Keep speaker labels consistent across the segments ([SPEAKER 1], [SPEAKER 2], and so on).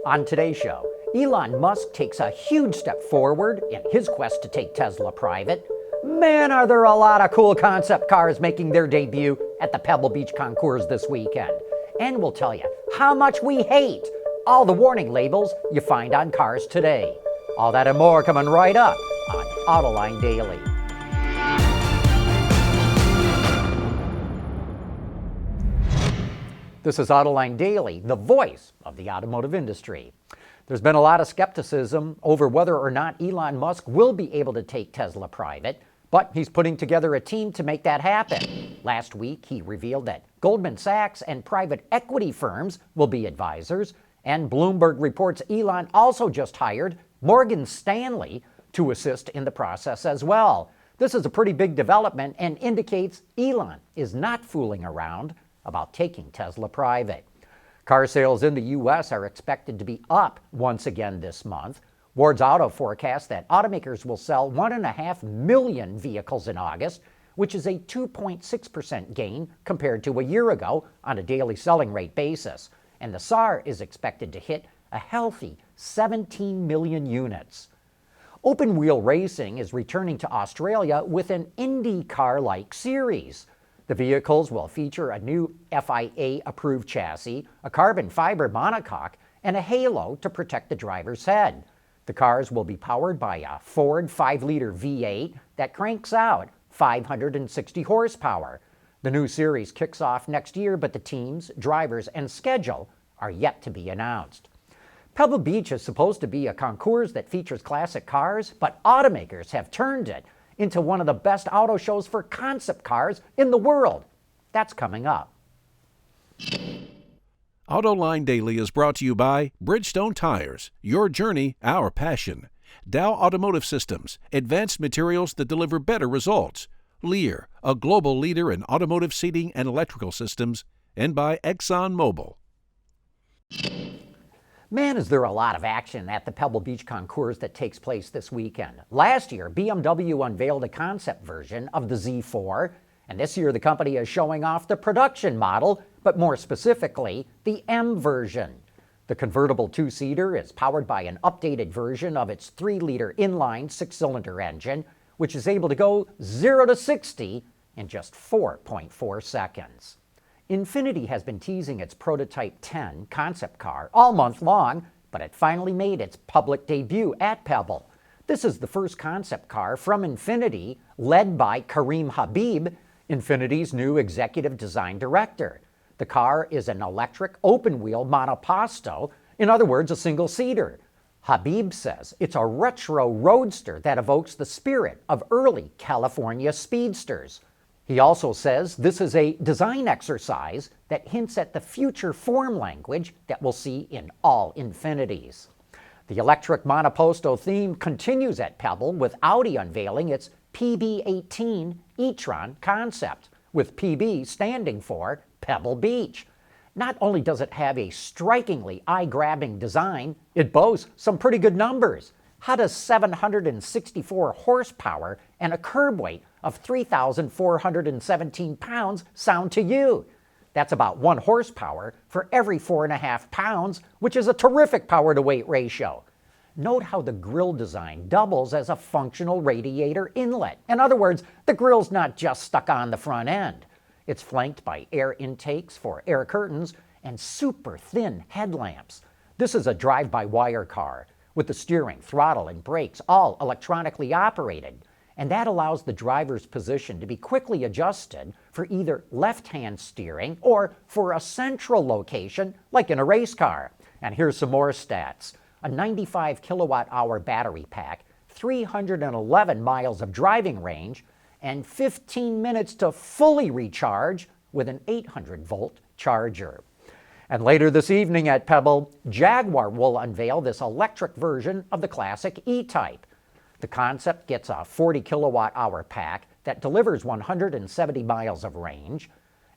[SPEAKER 1] On today's show, Elon Musk takes a huge step forward in his quest to take Tesla private. Man, are there a lot of cool concept cars making their debut at the Pebble Beach concours this weekend. And we'll tell you how much we hate all the warning labels you find on cars today. All that and more coming right up on Autoline Daily. This is Autoline Daily, the voice of the automotive industry. There's been a lot of skepticism over whether or not Elon Musk will be able to take Tesla private, but he's putting together a team to make that happen. Last week, he revealed that Goldman Sachs and private equity firms will be advisors, and Bloomberg reports Elon also just hired Morgan Stanley to assist in the process as well. This is a pretty big development and indicates Elon is not fooling around about taking Tesla private. Car sales in the U.S. are expected to be up once again this month. Ward's Auto forecasts that automakers will sell 1.5 million vehicles in August, which is a 2.6% gain compared to a year ago on a daily selling rate basis. And the SAAR is expected to hit a healthy 17 million units. Open-wheel racing is returning to Australia with an IndyCar-like series. The vehicles will feature a new FIA-approved chassis, a carbon fiber monocoque, and a halo to protect the driver's head. The cars will be powered by a Ford 5-liter V8 that cranks out 560 horsepower. The new series kicks off next year, but the teams, drivers, and schedule are yet to be announced. Pebble Beach is supposed to be a concours that features classic cars, but automakers have turned it into one of the best auto shows for concept cars in the world. That's coming up.
[SPEAKER 2] Autoline Daily is brought to you by Bridgestone Tires, your journey, our passion. Dow Automotive Systems, advanced materials that deliver better results. Lear, a global leader in automotive seating and electrical systems. And by ExxonMobil.
[SPEAKER 1] Man, is there a lot of action at the Pebble Beach concours that takes place this weekend. Last year, BMW unveiled a concept version of the Z4, and this year the company is showing off the production model, but more specifically, the M version. The convertible two-seater is powered by an updated version of its 3-liter inline 6-cylinder engine, which is able to go 0 to 60 in just 4.4 seconds. Infiniti has been teasing its Prototype 10 concept car all month long, but it finally made its public debut at Pebble. This is the first concept car from Infiniti, led by Karim Habib, Infiniti's new executive design director. The car is an electric open-wheel monoposto, in other words, a single-seater. Habib says it's a retro roadster that evokes the spirit of early California speedsters. He also says this is a design exercise that hints at the future form language that we'll see in all Infinitis. The electric monoposto theme continues at Pebble, with Audi unveiling its PB-18 e-Tron concept, with PB standing for Pebble Beach. Not only does it have a strikingly eye-grabbing design, it boasts some pretty good numbers. How does 764 horsepower and a curb weight of 3,417 pounds sound to you? That's about 1 horsepower for every 4.5 pounds, which is a terrific power-to-weight ratio. Note how the grille design doubles as a functional radiator inlet. In other words, the grille's not just stuck on the front end. It's flanked by air intakes for air curtains and super thin headlamps. This is a drive-by-wire car, with the steering, throttle, and brakes all electronically operated, and that allows the driver's position to be quickly adjusted for either left-hand steering or for a central location, like in a race car. And here's some more stats. A 95 kilowatt-hour battery pack, 311 miles of driving range, and 15 minutes to fully recharge with an 800-volt charger. And later this evening at Pebble, Jaguar will unveil this electric version of the classic E-Type. The concept gets a 40 kilowatt-hour pack that delivers 170 miles of range.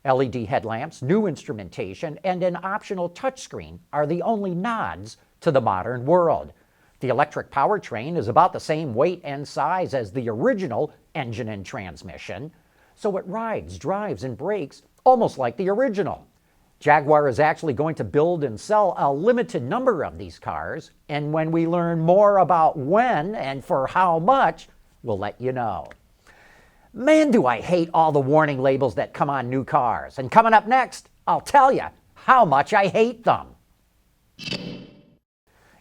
[SPEAKER 1] LED headlamps, new instrumentation, and an optional touchscreen are the only nods to the modern world. The electric powertrain is about the same weight and size as the original engine and transmission, so it rides, drives, and brakes almost like the original. Jaguar is actually going to build and sell a limited number of these cars, and when we learn more about when and for how much, we'll let you know. Man, do I hate all the warning labels that come on new cars. And coming up next, I'll tell you how much I hate them.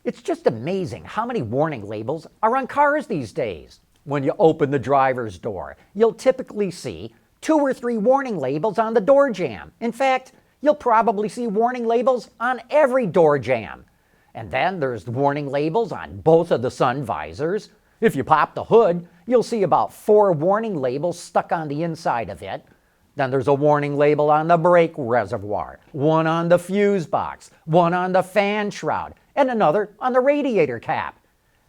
[SPEAKER 1] It's just amazing how many warning labels are on cars these days. When you open the driver's door, you'll typically see 2 or 3 warning labels on the door jamb. In fact, you'll probably see warning labels on every door jamb. And then there's warning labels on both of the sun visors. If you pop the hood, you'll see about 4 warning labels stuck on the inside of it. Then there's a warning label on the brake reservoir, one on the fuse box, one on the fan shroud, and another on the radiator cap.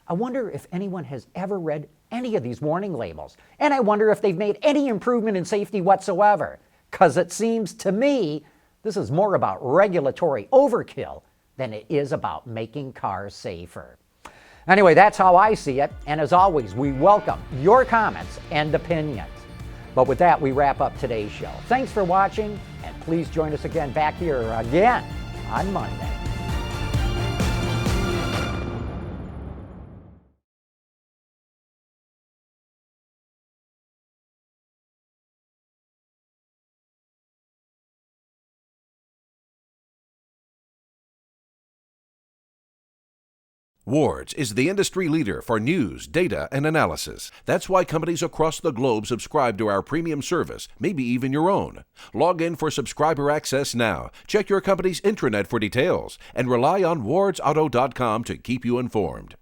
[SPEAKER 1] I wonder if anyone has ever read any of these warning labels, and I wonder if they've made any improvement in safety whatsoever, because it seems to me this is more about regulatory overkill than it is about making cars safer. Anyway, that's how I see it, and as always, we welcome your comments and opinions. But with that, we wrap up today's show. Thanks for watching, and please join us again back here again on Monday.
[SPEAKER 2] Wards is the industry leader for news, data, and analysis. That's why companies across the globe subscribe to our premium service, maybe even your own. Log in for subscriber access now. Check your company's intranet for details, and rely on wardsauto.com to keep you informed.